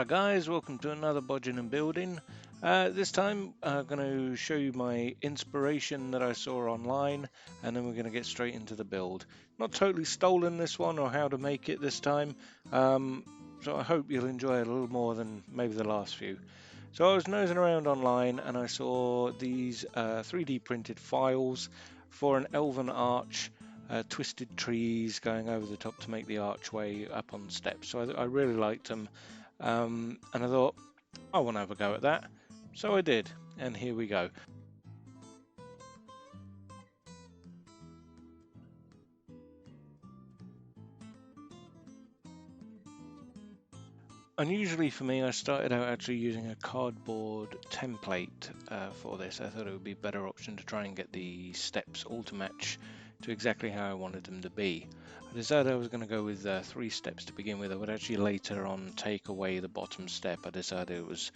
guys, welcome to another Bodging and Building. This time I'm going to show you my inspiration that I saw online, and then we're going to get straight into the build. Not totally stolen this one or how to make it this time, so I hope you'll enjoy it a little more than maybe the last few. So I was nosing around online and I saw these 3D printed files for an Elven arch. Twisted trees going over the top to make the archway up on steps. So I really liked them, and I thought I want to have a go at that. So I did, and here we go. Unusually for me, I started out actually using a cardboard template for this. I thought it would be a better option to try and get the steps all to match to exactly how I wanted them to be. I decided I was going to go with 3 steps to begin with. I would actually later on take away the bottom step. I decided it was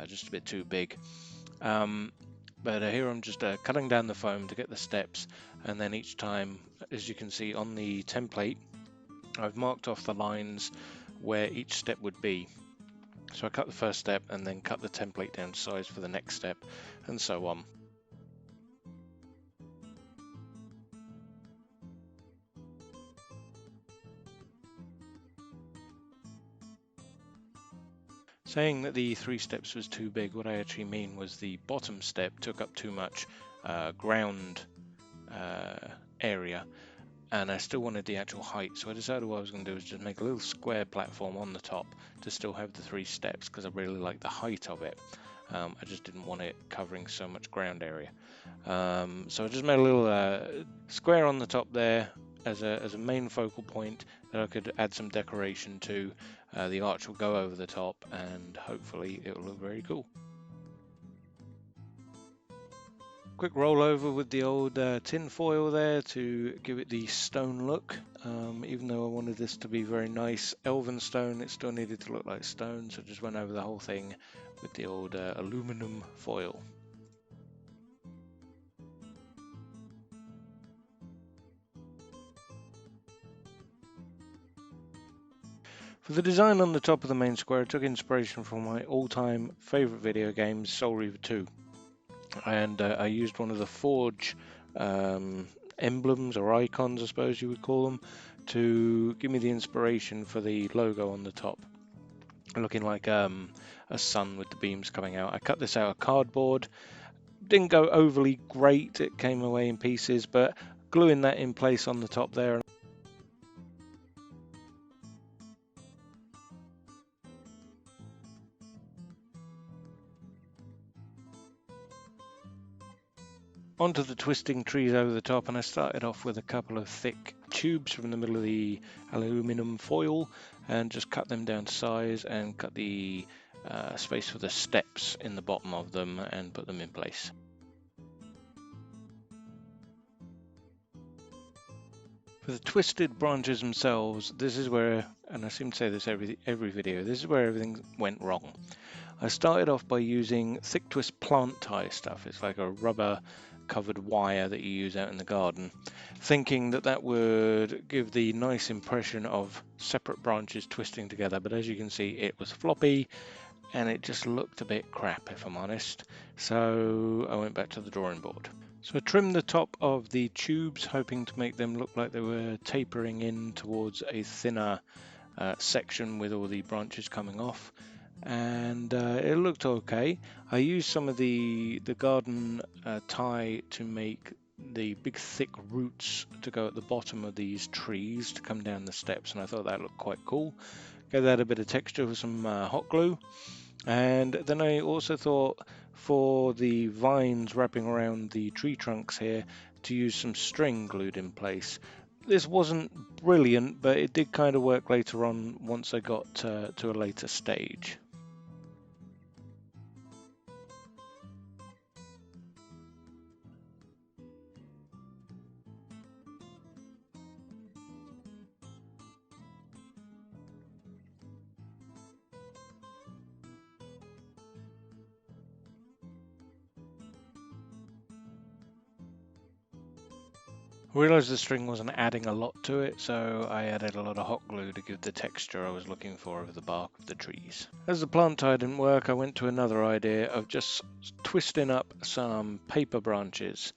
just a bit too big. But here I'm just cutting down the foam to get the steps, and then each time, as you can see on the template, I've marked off the lines where each step would be. So I cut the first step and then cut the template down to size for the next step, and so on. Saying that the 3 steps was too big, what I actually mean was the bottom step took up too much ground area, and I still wanted the actual height, so I decided what I was going to do was just make a little square platform on the top to still have the 3 steps, because I really like the height of it. I just didn't want it covering so much ground area. So I just made a little square on the top there as a main focal point that I could add some decoration to. The arch will go over the top and hopefully it will look very cool. Quick roll over with the old tin foil there to give it the stone look. Even though I wanted this to be very nice Elven stone, it still needed to look like stone, so I just went over the whole thing with the old aluminum foil. For the design on the top of the main square, I took inspiration from my all-time favourite video game, Soul Reaver 2. And I used one of the Forge emblems or icons, I suppose you would call them, to give me the inspiration for the logo on the top, looking like a sun with the beams coming out. I cut this out of cardboard. Didn't go overly great, it came away in pieces, but gluing that in place on the top there. Onto the twisting trees over the top, and I started off with a couple of thick tubes from the middle of the aluminum foil and just cut them down to size and cut the space for the steps in the bottom of them and put them in place. For the twisted branches themselves, this is where, and I seem to say this every video, this is where everything went wrong. I started off by using thick twist plant tie stuff. It's like a rubber covered wire that you use out in the garden, thinking that that would give the nice impression of separate branches twisting together, but as you can see it was floppy and it just looked a bit crap, if I'm honest, so I went back to the drawing board. So I trimmed the top of the tubes, hoping to make them look like they were tapering in towards a thinner section with all the branches coming off, and it looked okay. I used some of the garden tie to make the big thick roots to go at the bottom of these trees to come down the steps, and I thought that looked quite cool. Gave that a bit of texture with some hot glue, and then I also thought for the vines wrapping around the tree trunks here to use some string glued in place. This wasn't brilliant, but it did kind of work later on once I got to a later stage. I realised the string wasn't adding a lot to it, so I added a lot of hot glue to give the texture I was looking for over the bark of the trees. As the plant tie didn't work, I went to another idea of just twisting up some paper branches.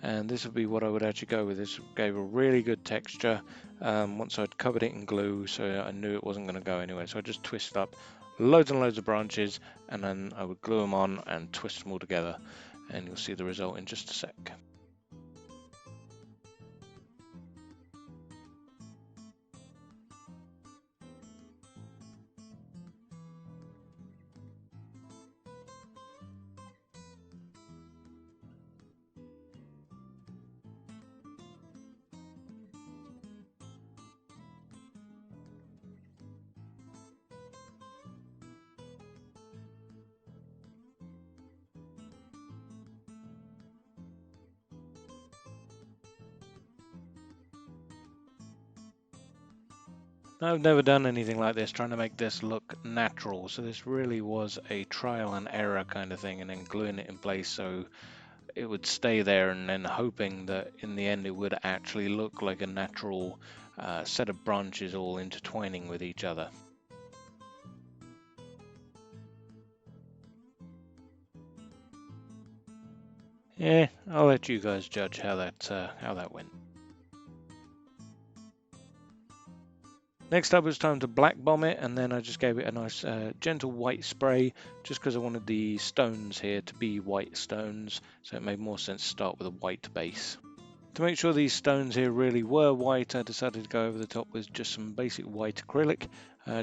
And this would be what I would actually go with. This gave a really good texture once I'd covered it in glue, so I knew it wasn't going to go anywhere. So I just twisted up loads and loads of branches, and then I would glue them on and twist them all together. And you'll see the result in just a sec. I've never done anything like this, trying to make this look natural. So this really was a trial and error kind of thing, and then gluing it in place so it would stay there, and then hoping that in the end it would actually look like a natural set of branches all intertwining with each other. Yeah, I'll let you guys judge how that went. Next up, it was time to black bomb it, and then I just gave it a nice gentle white spray, just because I wanted the stones here to be white stones, so it made more sense to start with a white base. To make sure these stones here really were white, I decided to go over the top with just some basic white acrylic,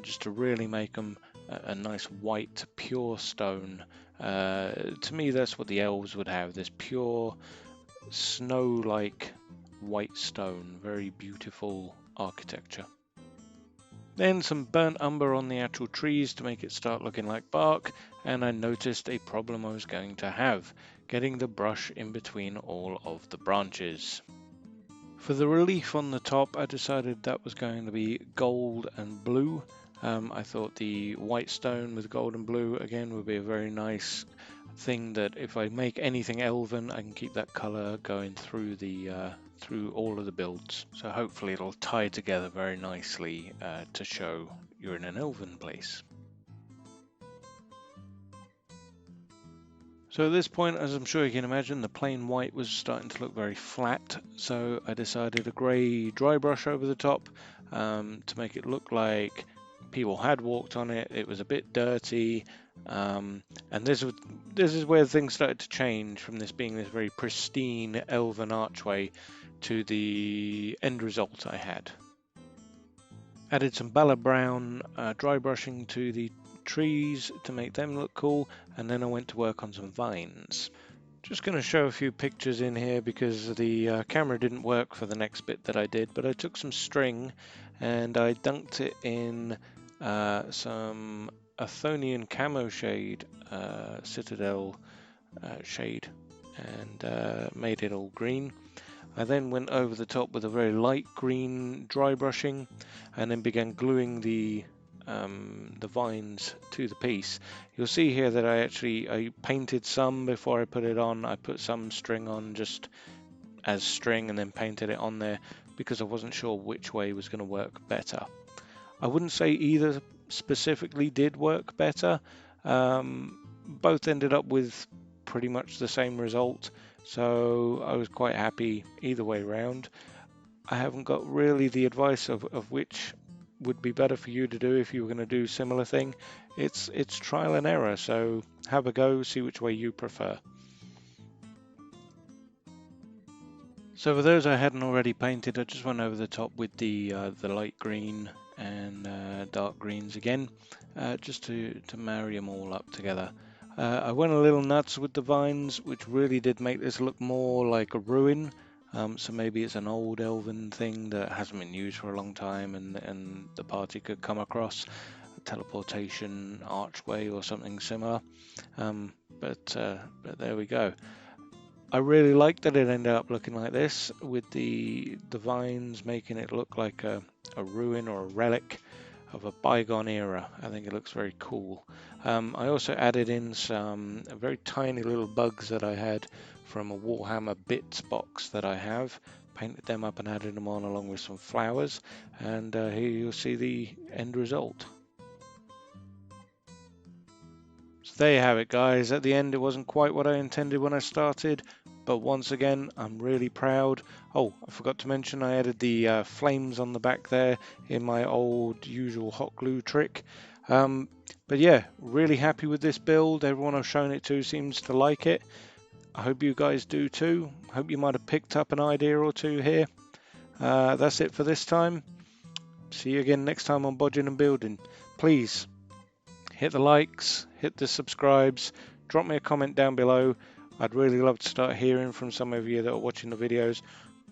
just to really make them a nice white, pure stone. To me, that's what the elves would have, this pure, snow-like white stone, very beautiful architecture. Then some burnt umber on the actual trees to make it start looking like bark, and I noticed a problem I was going to have, getting the brush in between all of the branches. For the relief on the top, I decided that was going to be gold and blue. I thought the white stone with gold and blue again would be a very nice thing that if I make anything elven, I can keep that color going through through all of the builds. So hopefully it'll tie together very nicely to show you're in an elven place. So at this point, as I'm sure you can imagine, the plain white was starting to look very flat, so I decided a grey dry brush over the top to make it look like people had walked on it. It was a bit dirty, and this is where things started to change from this being this very pristine elven archway to the end result I had. Added some Bala Brown dry brushing to the trees to make them look cool, and then I went to work on some vines. Just going to show a few pictures in here because the camera didn't work for the next bit that I did, but I took some string and I dunked it in some Athonian camo shade, Citadel shade, and made it all green. I then went over the top with a very light green dry brushing, and then began gluing the vines to the piece. You'll see here that I painted some before I put it on. I put some string on just as string and then painted it on there because I wasn't sure which way was going to work better. I wouldn't say either specifically did work better. Both ended up with pretty much the same result, so I was quite happy either way round. I haven't got really the advice of which would be better for you to do if you were going to do similar thing. It's trial and error, so have a go, see which way you prefer. So for those I hadn't already painted, I just went over the top with the light green and dark greens again, just to marry them all up together. I went a little nuts with the vines, which really did make this look more like a ruin. So maybe it's an old elven thing that hasn't been used for a long time, and the party could come across a teleportation archway or something similar. But there we go. I really like that it ended up looking like this, with the vines making it look like a ruin or a relic of a bygone era. I think it looks very cool. I also added in some very tiny little bugs that I had from a Warhammer Bits box that I have painted them up and added them on along with some flowers, and here you'll see the end result. So there you have it, guys. At the end, it wasn't quite what I intended when I started, but once again, I'm really proud. Oh, I forgot to mention I added the flames on the back there in my old usual hot glue trick. But yeah, really happy with this build. Everyone I've shown it to seems to like it. I hope you guys do too. Hope you might have picked up an idea or two here. That's it for this time. See you again next time on Bodging and Building. Please hit the likes, hit the subscribes, drop me a comment down below. I'd really love to start hearing from some of you that are watching the videos.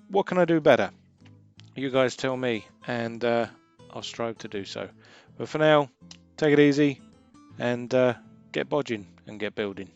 What can I do better? You guys tell me, and I'll strive to do so. But for now, take it easy and get bodging and get building.